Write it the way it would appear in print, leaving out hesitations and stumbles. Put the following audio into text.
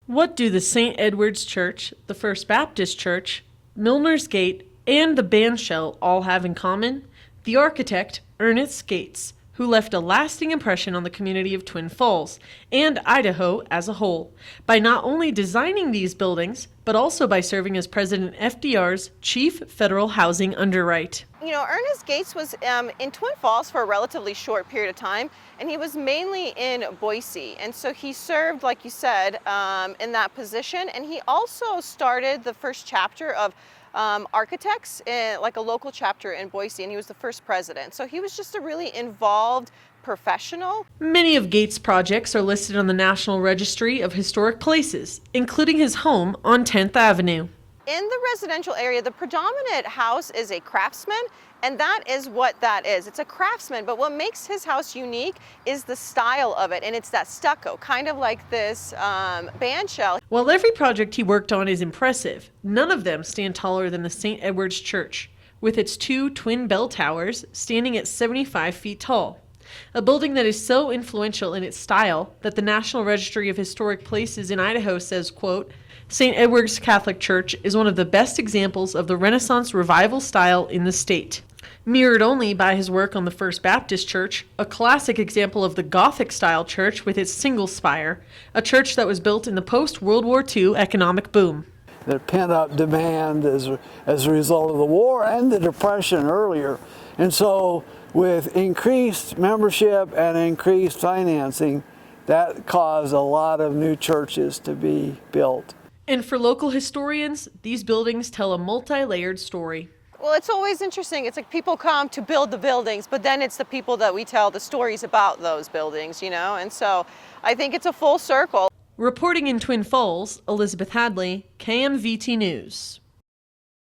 What do the St. Edward's Church, the First Baptist Church, Milner's Gate, and the bandshell all have in common? The architect, Ernest, who left a lasting impression on the community of Twin Falls and Idaho as a whole, by not only designing these buildings, but also by serving as President FDR's chief federal housing underwrite. You know, Ernest Gates was in Twin Falls for a relatively short period of time, and he was mainly in Boise. And so he served, like you said, in that position. And he also started the first chapter of Architects, like a local chapter in Boise, and he was the first president. So he was just a really involved professional. Many of Gates' projects are listed on the National Registry of Historic Places, including his home on 10th Avenue. In the residential area, the predominant house is a craftsman, and that is what that is. It's a craftsman, but what makes his house unique is the style of it, and it's that stucco, kind of like this bandshell. While every project he worked on is impressive, none of them stand taller than the St. Edward's Church, with its two twin bell towers standing at 75 feet tall. A building that is so influential in its style that the National Registry of Historic Places in Idaho says, quote, St. Edward's Catholic Church is one of the best examples of the Renaissance revival style in the state. Mirrored only by his work on the First Baptist Church, a classic example of the Gothic-style church with its single spire, a church that was built in the post-World War II economic boom. The pent-up demand as a result of the war and the Depression earlier. And so with increased membership and increased financing, that caused a lot of new churches to be built. And for local historians, these buildings tell a multi-layered story. Well, it's always interesting. It's like people come to build the buildings, but then it's the people that we tell the stories about those buildings, you know? And so I think it's a full circle. Reporting in Twin Falls, Elizabeth Hadley, KMVT News.